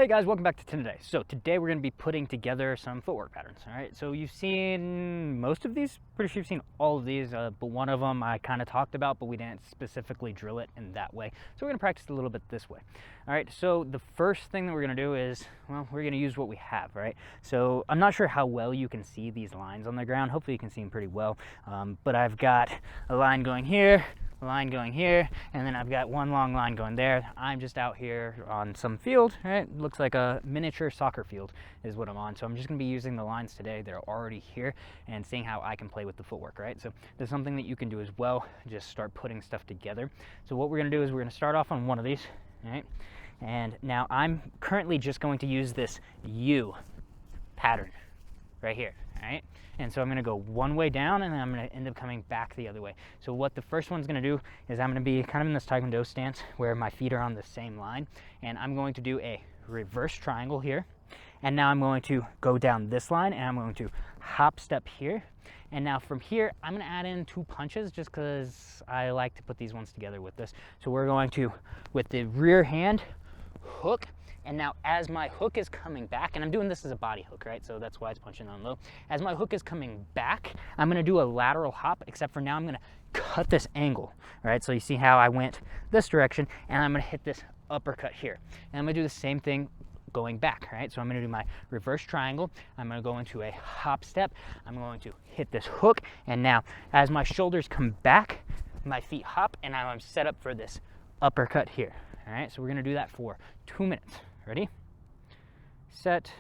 Hey guys, welcome back to today. So today we're going to be putting together some footwork patterns. All right, so you've seen most of these, pretty sure you've seen all of these, but one of them I kind of talked about, but we didn't specifically drill it in that way. So we're going to practice a little bit this way. All right, so the first thing that we're going to do is, well, we're going to use what we have, right? So I'm not sure how well you can see these lines on the ground. Hopefully you can see them pretty well, but I've got a line going here, a line going here, and then I've got one long line going there. I'm just out here on some field, right? Looks like a miniature soccer field is what I'm on. So I'm just gonna be using the lines today. They're already here and seeing how I can play with the footwork, right? So there's something that you can do as well. Just start putting stuff together. So what we're gonna do is we're gonna start off on one of these, right? And now I'm currently just going to use this U pattern right here, all right? And so I'm gonna go one way down and then I'm gonna end up coming back the other way. So what the first one's gonna do is I'm gonna be kind of in this Taekwondo stance where my feet are on the same line, and I'm going to do a reverse triangle here. And now I'm going to go down this line and I'm going to hop step here. And now from here, I'm gonna add in 2 punches just because I like to put these ones together with this. So we're going to, with the rear hand, hook. And now as my hook is coming back, and I'm doing this as a body hook, right? So that's why it's punching on low. As my hook is coming back, I'm gonna do a lateral hop, except for now I'm gonna cut this angle, right? So you see how I went this direction, and I'm gonna hit this uppercut here. And I'm gonna do the same thing going back, right? So I'm gonna do my reverse triangle. I'm gonna go into a hop step. I'm going to hit this hook, and now as my shoulders come back, my feet hop, and now I'm set up for this uppercut here. All right, so we're gonna do that for 2 minutes. Ready, set,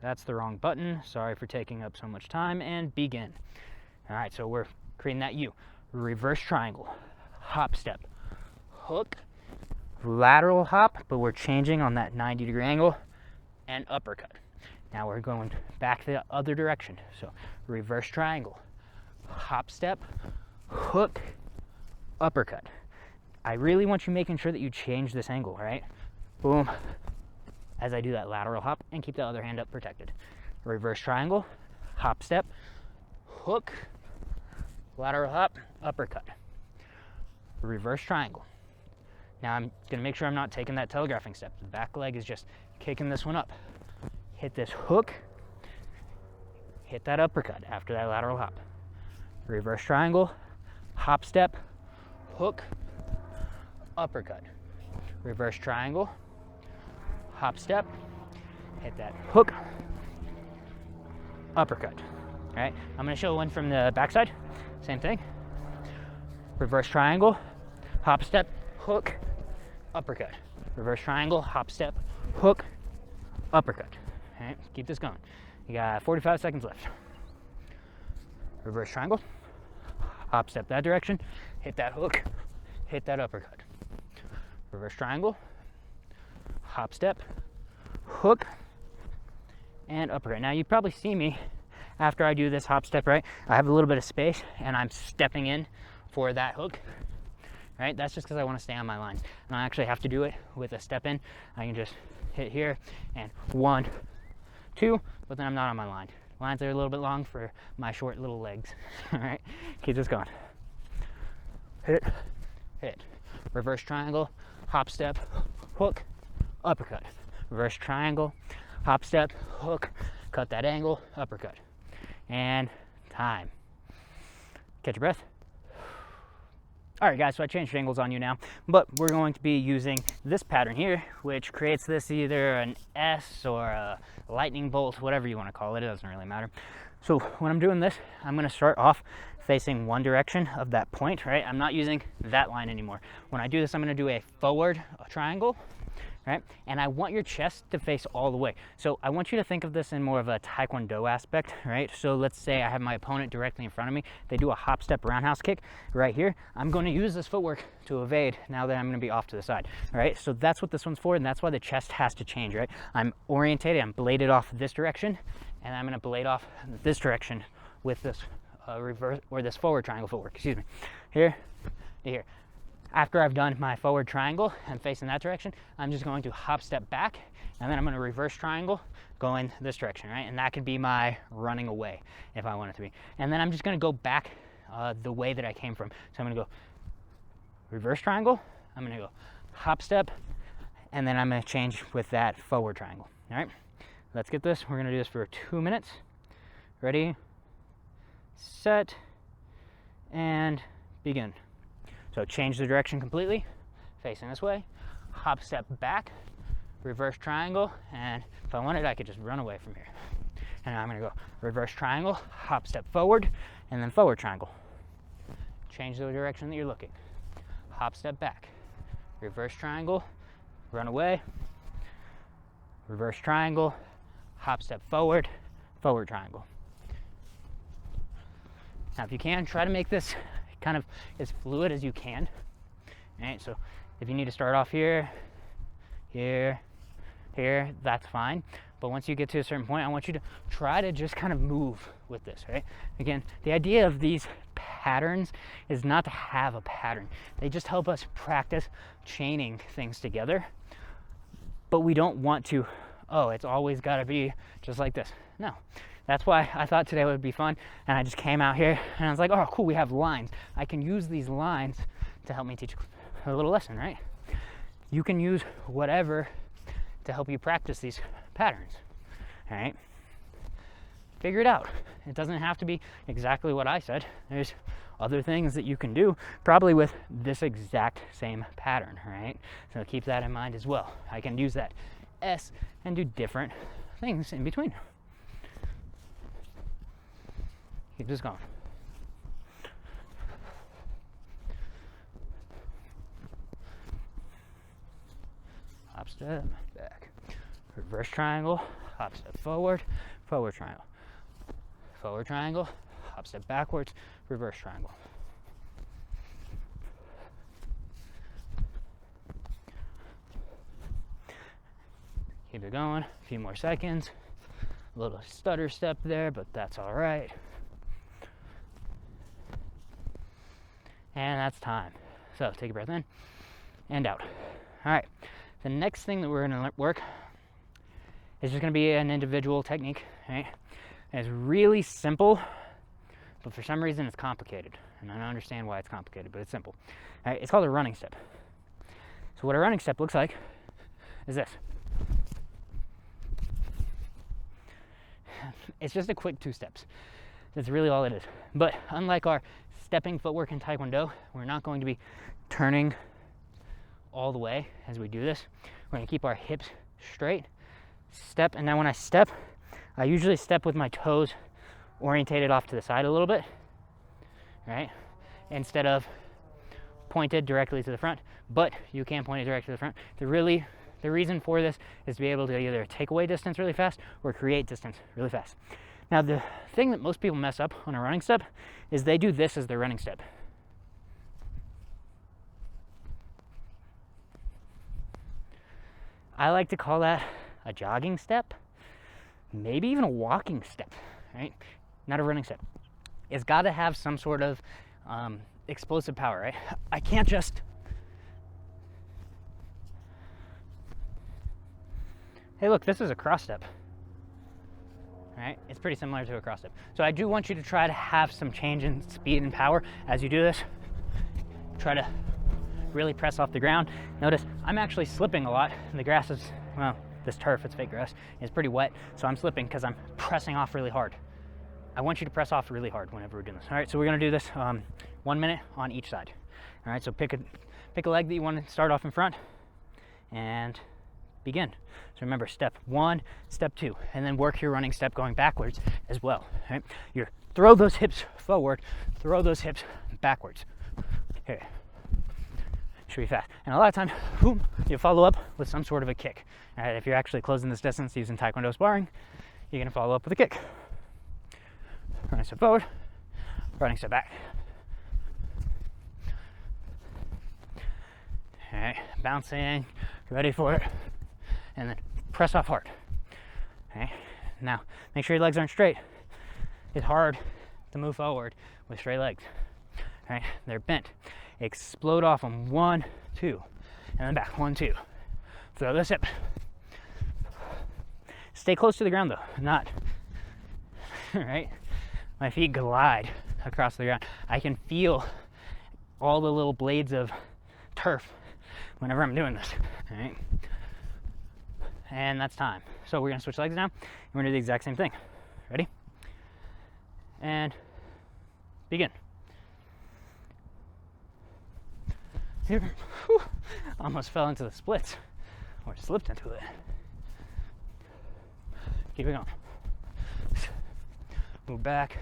that's the wrong button, sorry for taking up so much time, and begin. All right, so we're creating that U. Reverse triangle, hop step, hook, lateral hop, but we're changing on that 90-degree angle, and uppercut. Now we're going back the other direction. So reverse triangle, hop step, hook, uppercut. I really want you making sure that you change this angle, all right? Boom, as I do that lateral hop, and keep the other hand up protected. Reverse triangle, hop step, hook, lateral hop, uppercut. Reverse triangle. Now I'm gonna make sure I'm not taking that telegraphing step. The back leg is just kicking this one up. Hit this hook, hit that uppercut after that lateral hop. Reverse triangle, hop step, hook, uppercut. Reverse triangle, hop step, hit that hook, uppercut. All right, I'm gonna show one from the backside, same thing. Reverse triangle, hop step, hook, uppercut. Reverse triangle, hop step, hook, uppercut. All right, keep this going. You got 45 seconds left. Reverse triangle, hop step that direction, hit that hook, hit that uppercut. Reverse triangle, hop step, hook, and uppercut. Now you probably see me after I do this hop step, right? I have a little bit of space and I'm stepping in for that hook, right? That's just because I want to stay on my lines. I don't actually have to do it with a step in. I can just hit here and 1, 2, but then I'm not on my line. Lines are a little bit long for my short little legs. All right, keep this going. Hit, hit. Reverse triangle, hop step, hook, uppercut. Reverse triangle, hop step, hook, cut that angle, uppercut. And time. Catch your breath. All right, guys, so I changed angles on you now, but we're going to be using this pattern here, which creates this either an S or a lightning bolt, whatever you want to call it. It doesn't really matter. So when I'm doing this, I'm going to start off facing one direction of that point, right? I'm not using that line anymore. When I do this, I'm going to do a forward triangle, right? And I want your chest to face all the way. So I want you to think of this in more of a Taekwondo aspect, right? So let's say I have my opponent directly in front of me. They do a hop step roundhouse kick right here. I'm going to use this footwork to evade now that I'm going to be off to the side, right? So that's what this one's for, and that's why the chest has to change, right? I'm orientated, I'm bladed off this direction, and I'm going to blade off this direction with this reverse or this forward triangle footwork, excuse me, here to here. After I've done my forward triangle and facing that direction, I'm just going to hop step back, and then I'm going to reverse triangle going this direction, right? And that could be my running away if I want it to be. And then I'm just going to go back the way that I came from. So I'm going to go reverse triangle, I'm going to go hop step, and then I'm going to change with that forward triangle. All right, let's get this. We're going to do this for 2 minutes. Ready, set, and begin. So change the direction completely, facing this way, hop, step back, reverse triangle, and if I wanted, I could just run away from here. And now I'm going to go reverse triangle, hop, step forward, and then forward triangle. Change the direction that you're looking. Hop, step back, reverse triangle, run away, reverse triangle, hop, step forward, forward triangle. Now, if you can, try to make this kind of as fluid as you can. All right, so if you need to start off here, here, here, that's fine. But once you get to a certain point, I want you to try to just kind of move with this, right? Again, the idea of these patterns is not to have a pattern. They just help us practice chaining things together. But we don't want to, oh, it's always got to be just like this. No. That's why I thought today would be fun, and I just came out here and I was like, oh, cool, we have lines. I can use these lines to help me teach a little lesson, right? You can use whatever to help you practice these patterns, all right? Figure it out. It doesn't have to be exactly what I said. There's other things that you can do, probably with this exact same pattern, right? So keep that in mind as well. I can use that S and do different things in between. Keep this going. Hop, step, back. Reverse triangle, hop, step forward, forward triangle. Forward triangle, hop, step backwards, reverse triangle. Keep it going, a few more seconds. A little stutter step there, but that's all right. And that's time. So take a breath in and out. All right, the next thing that we're gonna work is just gonna be an individual technique, right? And it's really simple, but for some reason it's complicated. And I don't understand why it's complicated, but it's simple. All right, it's called a running step. So what a running step looks like is this. It's just a quick 2 steps. That's really all it is. But unlike our stepping footwork in Taekwondo, we're not going to be turning all the way as we do this. We're going to keep our hips straight, step, and then when I step, I usually step with my toes orientated off to the side a little bit, right? Instead of pointed directly to the front, but you can point it directly to the front. The reason for this is to be able to either take away distance really fast or create distance really fast. Now, the thing that most people mess up on a running step is they do this as their running step. I like to call that a jogging step, maybe even a walking step, right? Not a running step. It's got to have some sort of explosive power, right? I can't just... Hey, look, this is a cross step. Right? It's pretty similar to a cross step. So I do want you to try to have some change in speed and power as you do this. Try to really press off the ground. Notice I'm actually slipping a lot. The grass is, well, this turf, it's fake grass, is pretty wet, so I'm slipping because I'm pressing off really hard. I want you to press off really hard whenever we're doing this. All right, so we're gonna do this 1 minute on each side. All right, so pick a leg that you want to start off in front and begin. So remember, step 1, step 2, and then work your running step going backwards as well. Right? You throw those hips forward, throw those hips backwards. Okay. Should be fast. And a lot of times, boom, you follow up with some sort of a kick. All right, if you're actually closing this distance using Taekwondo sparring, you're gonna follow up with a kick. Running step forward, running step back. All right, bouncing, get ready for it. And then press off hard. Okay. Now, make sure your legs aren't straight. It's hard to move forward with straight legs. Okay. They're bent. Explode off them. 1, 2, and then back. 1, 2. Throw this hip. Stay close to the ground though. Not. Right. My feet glide across the ground. I can feel all the little blades of turf whenever I'm doing this. All right. and that's time. So we're gonna switch legs now, and we're gonna do the exact same thing. Ready? And begin. Here, whew, almost fell into the splits, or slipped into it. Keep it going. Move back.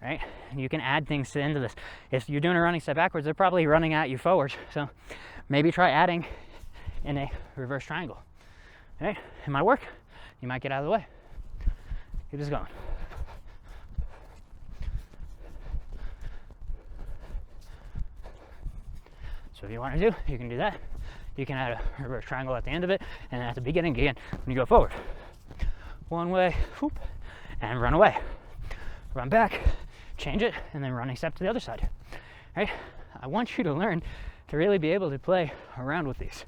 Right? You can add things to the end of this. If you're doing a running step backwards, they're probably running at you forward. So maybe try adding in a reverse triangle. Okay? It might work. You might get out of the way. Keep this going. So if you want to do, you can do that. You can add a reverse triangle at the end of it, and then at the beginning again when you go forward. One way, whoop, and run away. Run back, change it, and then running step to the other side. Right? I want you to learn to really be able to play around with these.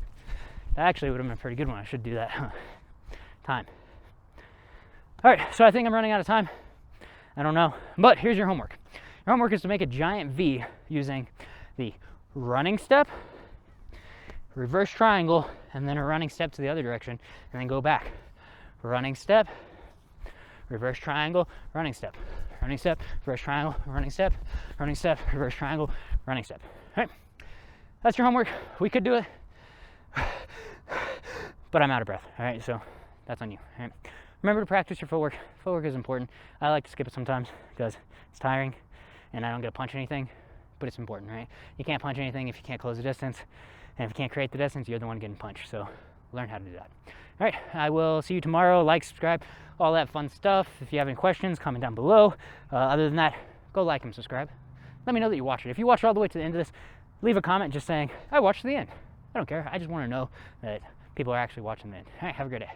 That actually would have been a pretty good one. I should do that. Time. All right, so I think I'm running out of time. I don't know, but here's your homework. Your homework is to make a giant V using the running step, reverse triangle, and then a running step to the other direction, and then go back. Running step, reverse triangle, running step, running step, reverse triangle, running step, running step, reverse triangle, running step. All right, that's your homework. We could do it, but I'm out of breath. All right, so that's on you. All right. Remember to practice your footwork. Footwork is important. I like to skip it sometimes because it's tiring and I don't get to punch anything, but it's important, right? You can't punch anything if you can't close the distance, and if you can't create the distance, you're the one getting punched. So learn how to do that. All right, I will see you tomorrow. Like, subscribe, all that fun stuff. If you have any questions, comment down below. Other than that, go like and subscribe. Let me know that you watched it. If you watched all the way to the end of this, leave a comment just saying, I watched to the end. I don't care. I just want to know that people are actually watching the end. All right, have a great day.